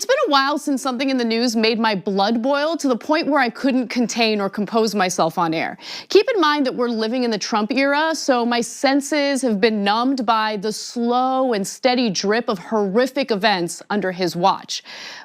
It's been a while since something in the news made my blood boil to the point where I couldn't contain or compose myself on air. Keep in mind that we're living in the Trump era, so my senses have been numbed by the slow and steady drip of horrific events under his watch.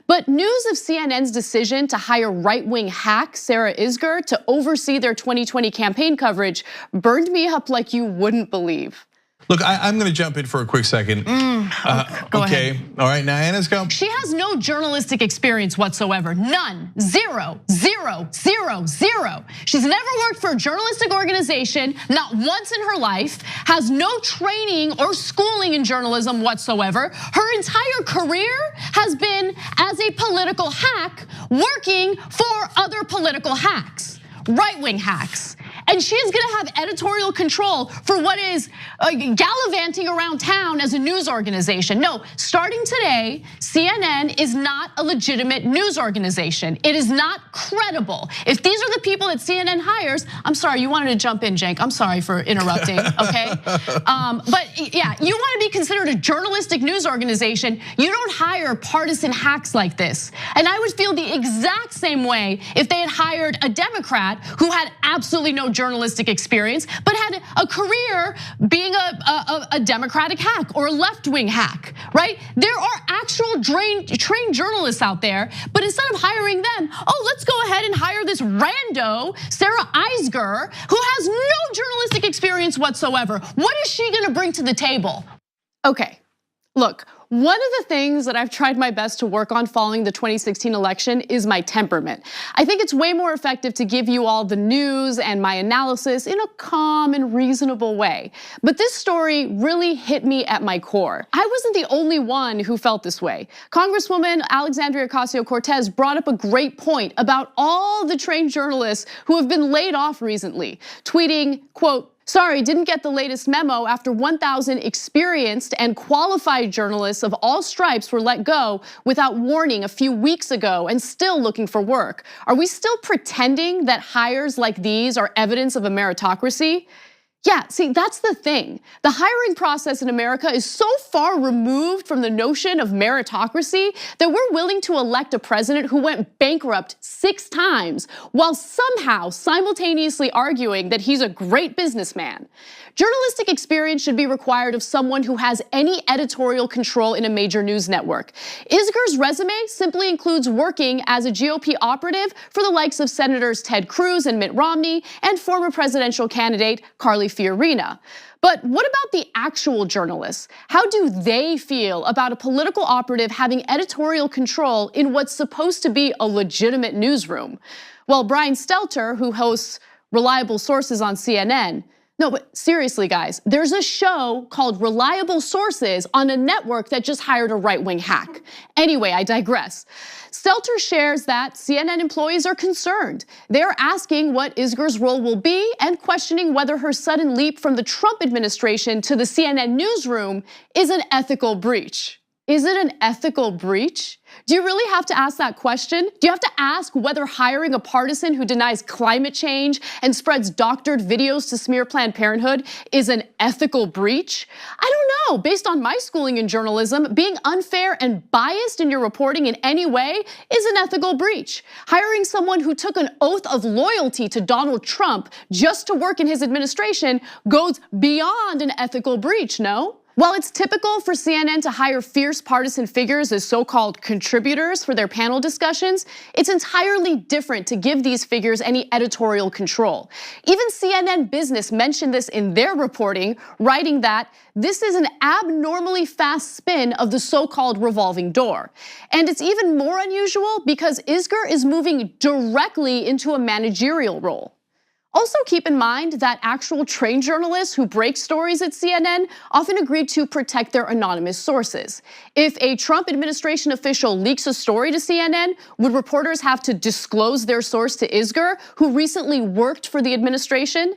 But news of CNN's decision to hire right-wing hack Sarah Isgur to oversee their 2020 campaign coverage burned me up like you wouldn't believe. Look, I'm gonna jump in for a quick second. Go ahead. All right, now Anna's come. She has no journalistic experience whatsoever, none, zero, zero, zero, zero. She's never worked for a journalistic organization, not once in her life, has no training or schooling in journalism whatsoever. Her entire career has been as a political hack working for other political hacks, right-wing hacks. And she is gonna have editorial control for what is gallivanting around town as a news organization. No, starting today, CNN is not a legitimate news organization. It is not credible. If these are the people that CNN hires, I'm sorry, you wanted to jump in, Cenk. I'm sorry for interrupting, okay? But yeah, you wanna be considered a journalistic news organization. You don't hire partisan hacks like this. And I would feel the exact same way if they had hired a Democrat who had absolutely no journalistic experience, but had a career being a Democratic hack or a left-wing hack, right? There are actual trained journalists out there, but instead of hiring them, let's go ahead and hire this rando, Sarah Isgur, who has no journalistic experience whatsoever. What is she gonna bring to the table? Okay, look. One of the things that I've tried my best to work on following the 2016 election is my temperament. I think it's way more effective to give you all the news and my analysis in a calm and reasonable way. But this story really hit me at my core. I wasn't the only one who felt this way. Congresswoman Alexandria Ocasio-Cortez brought up a great point about all the trained journalists who have been laid off recently, tweeting, quote, "Sorry, didn't get the latest memo after 1,000 experienced and qualified journalists of all stripes were let go without warning a few weeks ago and still looking for work. Are we still pretending that hires like these are evidence of a meritocracy?" Yeah, see, that's the thing. The hiring process in America is so far removed from the notion of meritocracy that we're willing to elect a president who went bankrupt 6 times while somehow simultaneously arguing that he's a great businessman. Journalistic experience should be required of someone who has any editorial control in a major news network. Isgur's resume simply includes working as a GOP operative for the likes of Senators Ted Cruz and Mitt Romney and former presidential candidate Carly Fiorina. But what about the actual journalists? How do they feel about a political operative having editorial control in what's supposed to be a legitimate newsroom? Well, Brian Stelter, who hosts Reliable Sources on CNN, no, but seriously, guys, there's a show called Reliable Sources on a network that just hired a right-wing hack. Anyway, I digress. Stelter shares that CNN employees are concerned. They're asking what Isgur's role will be and questioning whether her sudden leap from the Trump administration to the CNN newsroom is an ethical breach. Is it an ethical breach? Do you really have to ask that question? Do you have to ask whether hiring a partisan who denies climate change and spreads doctored videos to smear Planned Parenthood is an ethical breach? I don't know. Based on my schooling in journalism, being unfair and biased in your reporting in any way is an ethical breach. Hiring someone who took an oath of loyalty to Donald Trump just to work in his administration goes beyond an ethical breach, no? While it's typical for CNN to hire fierce partisan figures as so-called contributors for their panel discussions, it's entirely different to give these figures any editorial control. Even CNN Business mentioned this in their reporting, writing that this is an abnormally fast spin of the so-called revolving door. And it's even more unusual because Isgur is moving directly into a managerial role. Also keep in mind that actual trained journalists who break stories at CNN often agreed to protect their anonymous sources. If a Trump administration official leaks a story to CNN, would reporters have to disclose their source to Isgur, who recently worked for the administration?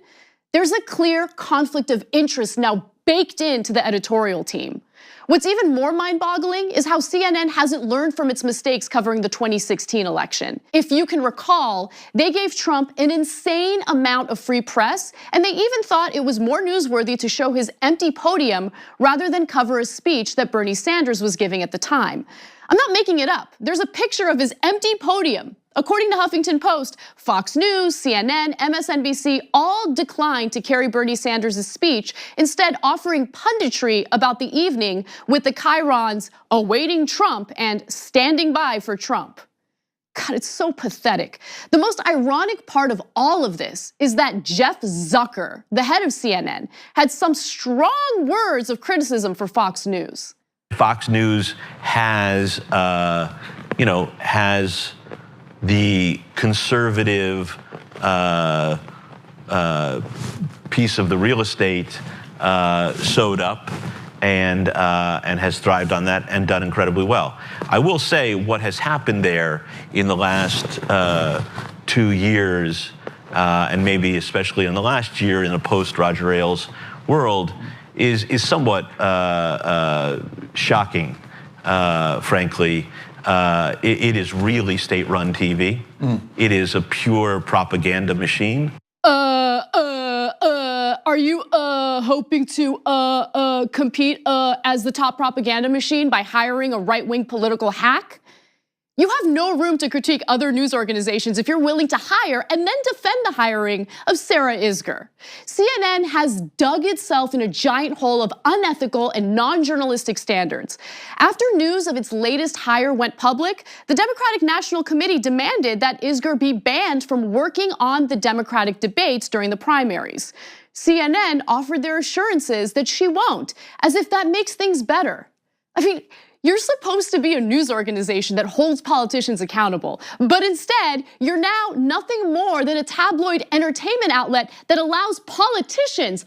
There's a clear conflict of interest now baked into the editorial team. What's even more mind-boggling is how CNN hasn't learned from its mistakes covering the 2016 election. If you can recall, they gave Trump an insane amount of free press, and they even thought it was more newsworthy to show his empty podium rather than cover a speech that Bernie Sanders was giving at the time. I'm not making it up. There's a picture of his empty podium. According to Huffington Post, Fox News, CNN, MSNBC all declined to carry Bernie Sanders' speech, instead offering punditry about the evening with the chyrons awaiting Trump and standing by for Trump. God, it's so pathetic. The most ironic part of all of this is that Jeff Zucker, the head of CNN, had some strong words of criticism for Fox News. Fox News has, has the conservative piece of the real estate sewed up and has thrived on that and done incredibly well. I will say what has happened there in the last 2 years, and maybe especially in the last year in a post-Roger Ailes world, is somewhat shocking, frankly. It is really state-run TV. It is a pure propaganda machine. Are you hoping to compete as the top propaganda machine by hiring a right-wing political hack? You have no room to critique other news organizations if you're willing to hire and then defend the hiring of Sarah Isgur. CNN has dug itself in a giant hole of unethical and non-journalistic standards. After news of its latest hire went public, the Democratic National Committee demanded that Isgur be banned from working on the Democratic debates during the primaries. CNN offered their assurances that she won't, as if that makes things better. I mean, you're supposed to be a news organization that holds politicians accountable, but instead, you're now nothing more than a tabloid entertainment outlet that allows politicians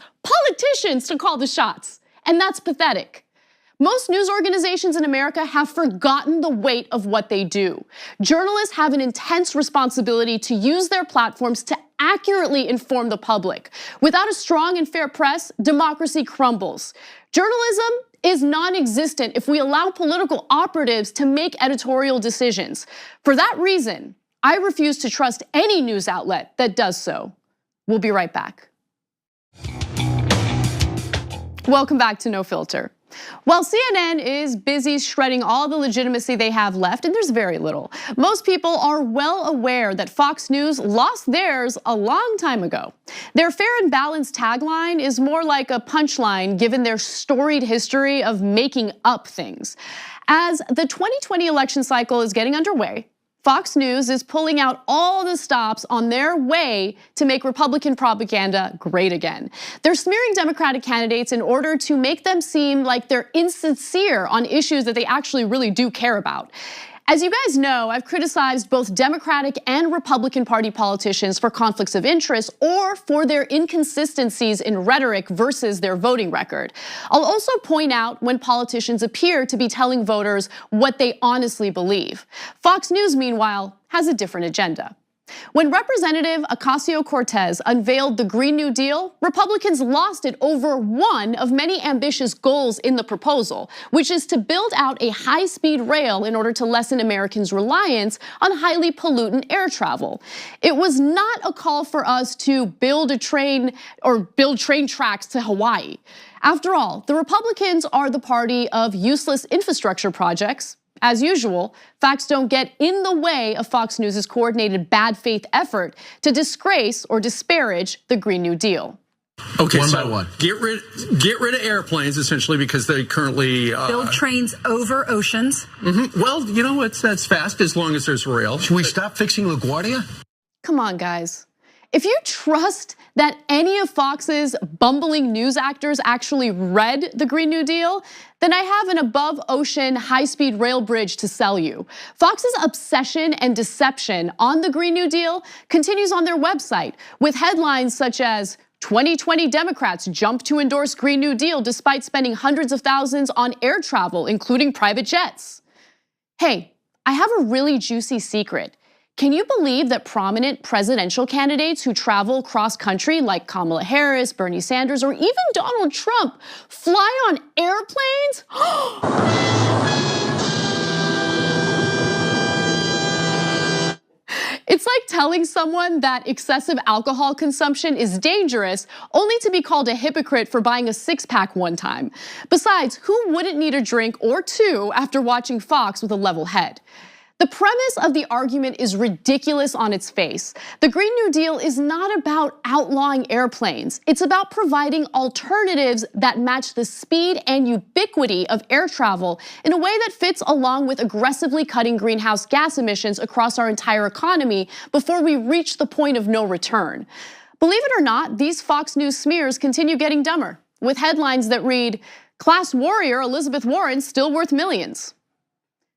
to call the shots. And that's pathetic. Most news organizations in America have forgotten the weight of what they do. Journalists have an intense responsibility to use their platforms to accurately inform the public. Without a strong and fair press, democracy crumbles. Journalism is non-existent if we allow political operatives to make editorial decisions. For that reason, I refuse to trust any news outlet that does so. We'll be right back. Welcome back to No Filter. While CNN is busy shredding all the legitimacy they have left, and there's very little, most people are well aware that Fox News lost theirs a long time ago. Their fair and balanced tagline is more like a punchline given their storied history of making up things. As the 2020 election cycle is getting underway, Fox News is pulling out all the stops on their way to make Republican propaganda great again. They're smearing Democratic candidates in order to make them seem like they're insincere on issues that they actually really do care about. As you guys know, I've criticized both Democratic and Republican Party politicians for conflicts of interest or for their inconsistencies in rhetoric versus their voting record. I'll also point out when politicians appear to be telling voters what they honestly believe. Fox News, meanwhile, has a different agenda. When Representative Ocasio-Cortez unveiled the Green New Deal, Republicans lost it over one of many ambitious goals in the proposal, which is to build out a high-speed rail in order to lessen Americans' reliance on highly pollutant air travel. It was not a call for us to build a train or build train tracks to Hawaii. After all, the Republicans are the party of useless infrastructure projects. As usual, facts don't get in the way of Fox News' coordinated bad faith effort to disgrace or disparage the Green New Deal. Okay, one so by one. Get rid of airplanes essentially because they currently build trains over oceans. Well, you know that's fast as long as there's rail. Should we stop fixing LaGuardia? Come on, guys. If you trust that any of Fox's bumbling news actors actually read the Green New Deal, then I have an above ocean high-speed rail bridge to sell you. Fox's obsession and deception on the Green New Deal continues on their website with headlines such as 2020 Democrats jump to endorse Green New Deal despite spending hundreds of thousands on air travel, including private jets. Hey, I have a really juicy secret. Can you believe that prominent presidential candidates who travel cross-country like Kamala Harris, Bernie Sanders, or even Donald Trump fly on airplanes? It's like telling someone that excessive alcohol consumption is dangerous, only to be called a hypocrite for buying a six-pack one time. Besides, who wouldn't need a drink or two after watching Fox with a level head? The premise of the argument is ridiculous on its face. The Green New Deal is not about outlawing airplanes. It's about providing alternatives that match the speed and ubiquity of air travel in a way that fits along with aggressively cutting greenhouse gas emissions across our entire economy before we reach the point of no return. Believe it or not, these Fox News smears continue getting dumber, with headlines that read, "Class warrior Elizabeth Warren still worth millions."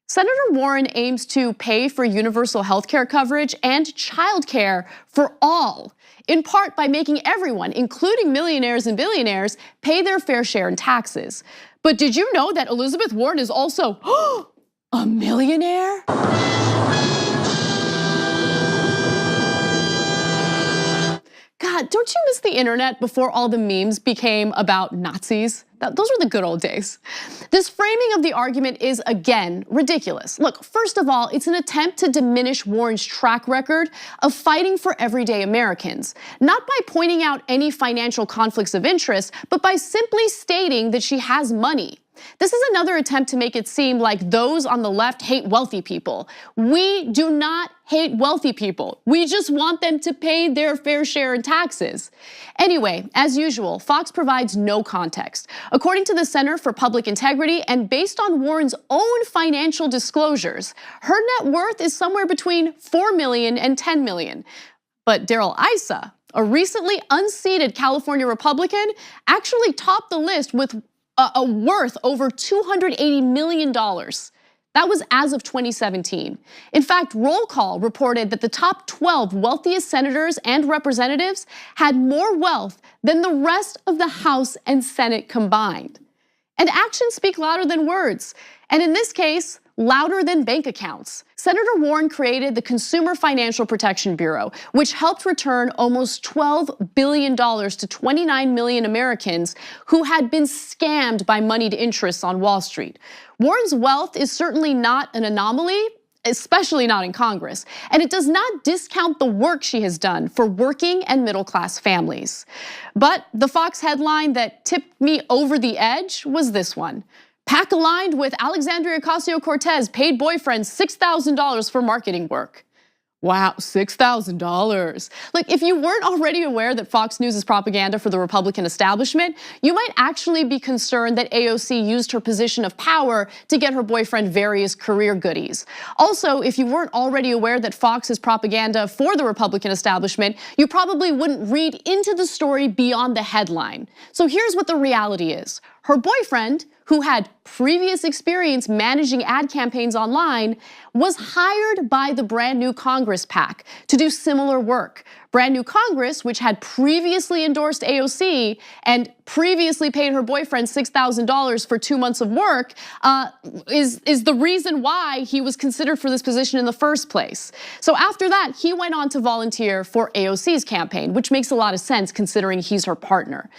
Senator Warren aims to pay for universal health care coverage and childcare for all, in part by making everyone, including millionaires and billionaires, pay their fair share in taxes. But did you know that Elizabeth Warren is also a millionaire? God, don't you miss the internet before all the memes became about Nazis? Those were the good old days. This framing of the argument is, again, ridiculous. Look, first of all, it's an attempt to diminish Warren's track record of fighting for everyday Americans, not by pointing out any financial conflicts of interest, but by simply stating that she has money. This is another attempt to make it seem like those on the left hate wealthy people. We do not hate wealthy people. We just want them to pay their fair share in taxes. Anyway, as usual, Fox provides no context. According to the Center for Public Integrity and based on Warren's own financial disclosures, her net worth is somewhere between 4 million and 10 million. But Darrell Issa, a recently unseated California Republican, actually topped the list with a worth over $280 million. That was as of 2017. In fact, Roll Call reported that the top 12 wealthiest senators and representatives had more wealth than the rest of the House and Senate combined. And actions speak louder than words. And in this case, louder than bank accounts. Senator Warren created the Consumer Financial Protection Bureau, which helped return almost $12 billion to 29 million Americans who had been scammed by moneyed interests on Wall Street. Warren's wealth is certainly not an anomaly, especially not in Congress, and it does not discount the work she has done for working and middle-class families. But the Fox headline that tipped me over the edge was this one. PAC aligned with Alexandria Ocasio-Cortez paid boyfriend $6,000 for marketing work. Wow, $6,000. Look, if you weren't already aware that Fox News is propaganda for the Republican establishment, you might actually be concerned that AOC used her position of power to get her boyfriend various career goodies. Also, if you weren't already aware that Fox is propaganda for the Republican establishment, you probably wouldn't read into the story beyond the headline. So here's what the reality is. Her boyfriend, who had previous experience managing ad campaigns online, was hired by the Brand New Congress PAC to do similar work. Brand New Congress, which had previously endorsed AOC and previously paid her boyfriend $6,000 for 2 months of work, is the reason why he was considered for this position in the first place. So after that, he went on to volunteer for AOC's campaign, which makes a lot of sense considering he's her partner.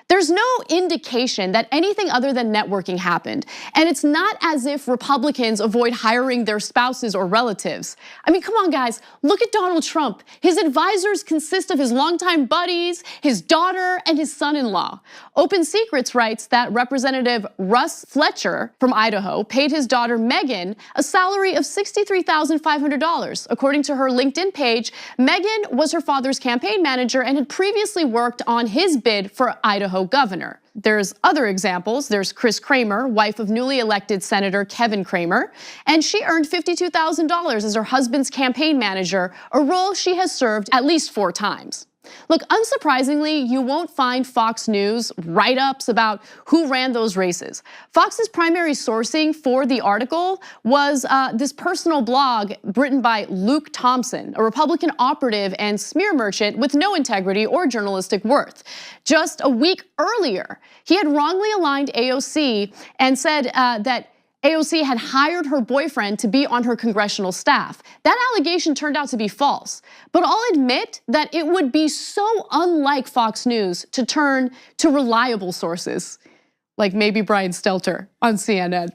There's no indication that anything other than networking happened. And it's not as if Republicans avoid hiring their spouses or relatives. I mean, come on guys, look at Donald Trump. His advisors consist of his longtime buddies, his daughter, and his son-in-law. Open Secrets writes that Representative Russ Fletcher from Idaho paid his daughter Megan a salary of $63,500. According to her LinkedIn page, Megan was her father's campaign manager and had previously worked on his bid for Idaho governor. There's other examples. There's Chris Kramer, wife of newly elected Senator Kevin Kramer, and she earned $52,000 as her husband's campaign manager, a role she has served at least 4 times. Look, unsurprisingly, you won't find Fox News write-ups about who ran those races. Fox's primary sourcing for the article was this personal blog written by Luke Thompson, a Republican operative and smear merchant with no integrity or journalistic worth. Just a week earlier, he had wrongly aligned AOC and said that AOC had hired her boyfriend to be on her congressional staff. That allegation turned out to be false, but I'll admit that it would be so unlike Fox News to turn to reliable sources, like maybe Brian Stelter on CNN.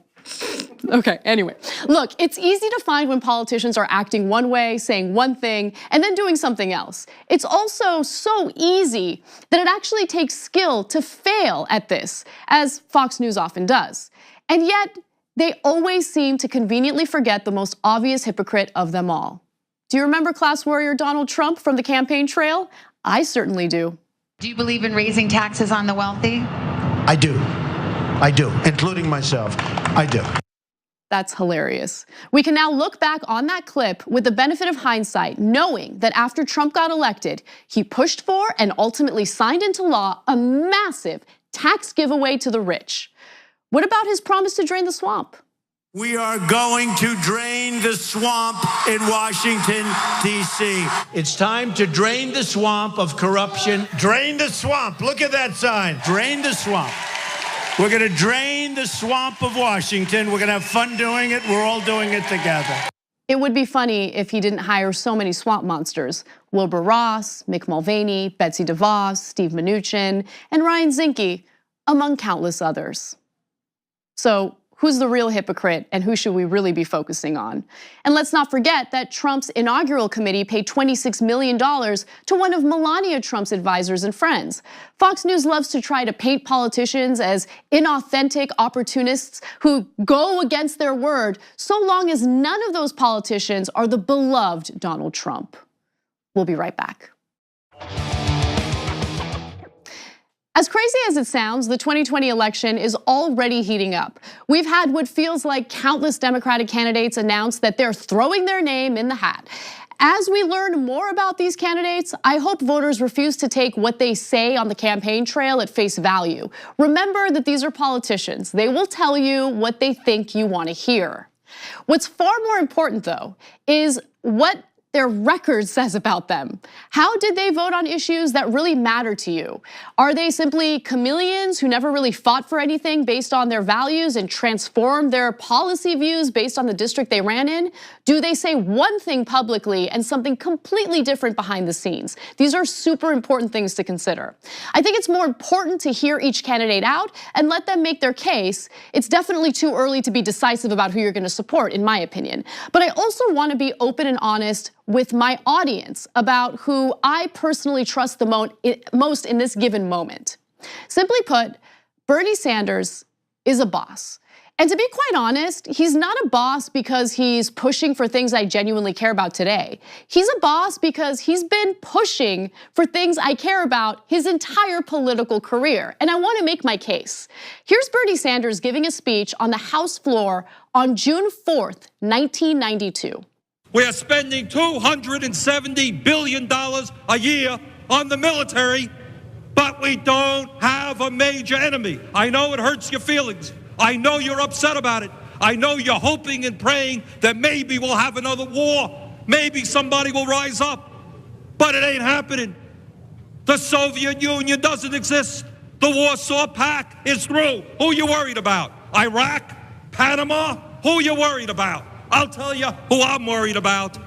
Okay, anyway, look, it's easy to find when politicians are acting one way, saying one thing, and then doing something else. It's also so easy that it actually takes skill to fail at this, as Fox News often does. And yet, they always seem to conveniently forget the most obvious hypocrite of them all. Do you remember class warrior Donald Trump from the campaign trail? I certainly do. Do you believe in raising taxes on the wealthy? I do, including myself, I do. That's hilarious. We can now look back on that clip with the benefit of hindsight, knowing that after Trump got elected, he pushed for and ultimately signed into law a massive tax giveaway to the rich. What about his promise to drain the swamp? We are going to drain the swamp in Washington, D.C. It's time to drain the swamp of corruption. Drain the swamp. Look at that sign. Drain the swamp. We're going to drain the swamp of Washington. We're going to have fun doing it. We're all doing it together. It would be funny if he didn't hire so many swamp monsters. Wilbur Ross, Mick Mulvaney, Betsy DeVos, Steve Mnuchin, and Ryan Zinke, among countless others. So who's the real hypocrite and who should we really be focusing on? And let's not forget that Trump's inaugural committee paid $26 million to one of Melania Trump's advisors and friends. Fox News loves to try to paint politicians as inauthentic opportunists who go against their word, so long as none of those politicians are the beloved Donald Trump. We'll be right back. As crazy as it sounds, the 2020 election is already heating up. We've had what feels like countless Democratic candidates announce that they're throwing their name in the hat. As we learn more about these candidates, I hope voters refuse to take what they say on the campaign trail at face value. Remember that these are politicians. They will tell you what they think you want to hear. What's far more important, though, is what their record says about them. How did they vote on issues that really matter to you? Are they simply chameleons who never really fought for anything based on their values and transformed their policy views based on the district they ran in? Do they say one thing publicly and something completely different behind the scenes? These are super important things to consider. I think it's more important to hear each candidate out and let them make their case. It's definitely too early to be decisive about who you're going to support, in my opinion. But I also want to be open and honest with my audience about who I personally trust the most in this given moment. Simply put, Bernie Sanders is a boss. And to be quite honest, he's not a boss because he's pushing for things I genuinely care about today. He's a boss because he's been pushing for things I care about his entire political career. And I want to make my case. Here's Bernie Sanders giving a speech on the House floor on June 4th, 1992. We are spending $270 billion a year on the military, but we don't have a major enemy. I know it hurts your feelings. I know you're upset about it. I know you're hoping and praying that maybe we'll have another war. Maybe somebody will rise up, but it ain't happening. The Soviet Union doesn't exist. The Warsaw Pact is through. Who you worried about? Iraq? Panama? Who you worried about? I'll tell you who I'm worried about.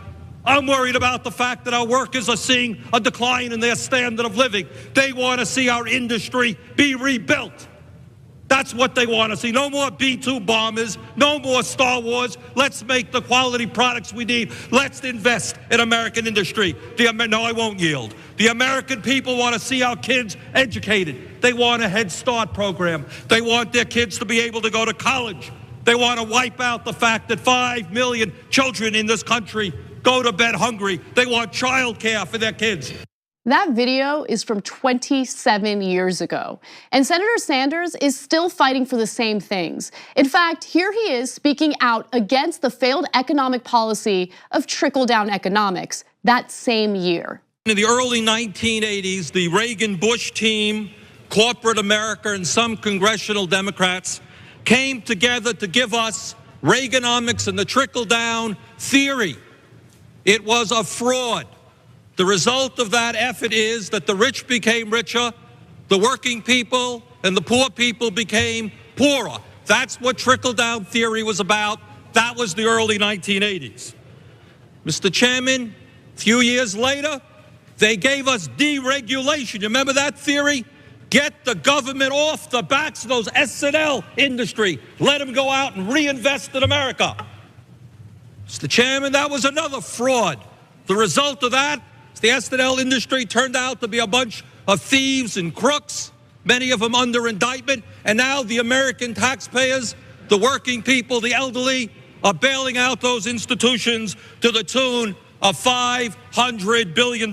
I'm worried about the fact that our workers are seeing a decline in their standard of living. They want to see our industry be rebuilt. That's what they want to see. No more B-2 bombers, no more Star Wars. Let's make the quality products we need. Let's invest in American industry. No, I won't yield. The American people want to see our kids educated. They want a Head Start program. They want their kids to be able to go to college. They want to wipe out the fact that 5 million children in this country go to bed hungry. They want child care for their kids. That video is from 27 years ago, and Senator Sanders is still fighting for the same things. In fact, here he is speaking out against the failed economic policy of trickle-down economics that same year. In the early 1980s, the Reagan-Bush team, corporate America, and some congressional Democrats came together to give us Reaganomics and the trickle-down theory. It was a fraud. The result of that effort is that the rich became richer, the working people and the poor people became poorer. That's what trickle-down theory was about. That was the early 1980s. Mr. Chairman, a few years later, they gave us deregulation. You remember that theory? Get the government off the backs of those S&L industry. Let them go out and reinvest in America. Mr. Chairman, that was another fraud. The result of that is the S&L industry turned out to be a bunch of thieves and crooks, many of them under indictment. And now the American taxpayers, the working people, the elderly, are bailing out those institutions to the tune of $500 billion.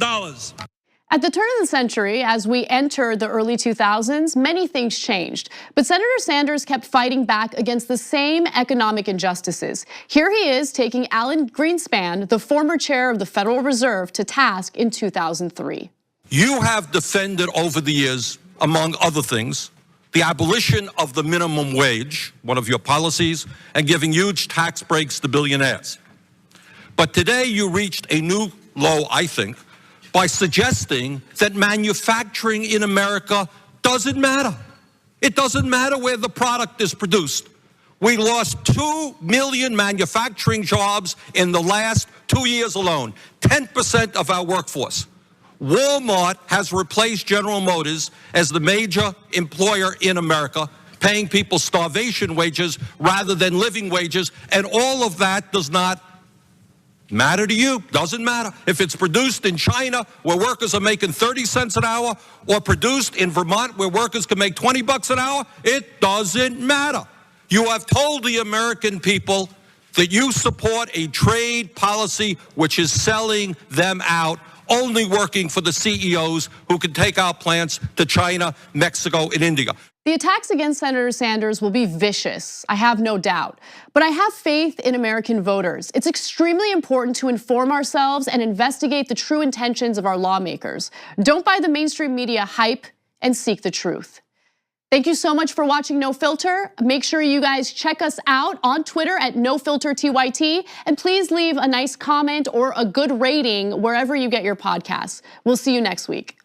At the turn of the century, as we entered the early 2000s, many things changed. But Senator Sanders kept fighting back against the same economic injustices. Here he is taking Alan Greenspan, the former chair of the Federal Reserve, to task in 2003. You have defended over the years, among other things, the abolition of the minimum wage, one of your policies, and giving huge tax breaks to billionaires. But today you reached a new low, I think, by suggesting that manufacturing in America doesn't matter. It doesn't matter where the product is produced. We lost 2 million manufacturing jobs in the last 2 years alone, 10% of our workforce. Walmart has replaced General Motors as the major employer in America, paying people starvation wages rather than living wages, and all of that does not matter to you. Doesn't matter. If it's produced in China where workers are making 30 cents an hour, or produced in Vermont where workers can make 20 bucks an hour, it doesn't matter. You have told the American people that you support a trade policy which is selling them out, only working for the CEOs who can take our plants to China, Mexico, and India. The attacks against Senator Sanders will be vicious, I have no doubt. But I have faith in American voters. It's extremely important to inform ourselves and investigate the true intentions of our lawmakers. Don't buy the mainstream media hype and seek the truth. Thank you so much for watching No Filter. Make sure you guys check us out on Twitter at NoFilterTYT. And please leave a nice comment or a good rating wherever you get your podcasts. We'll see you next week.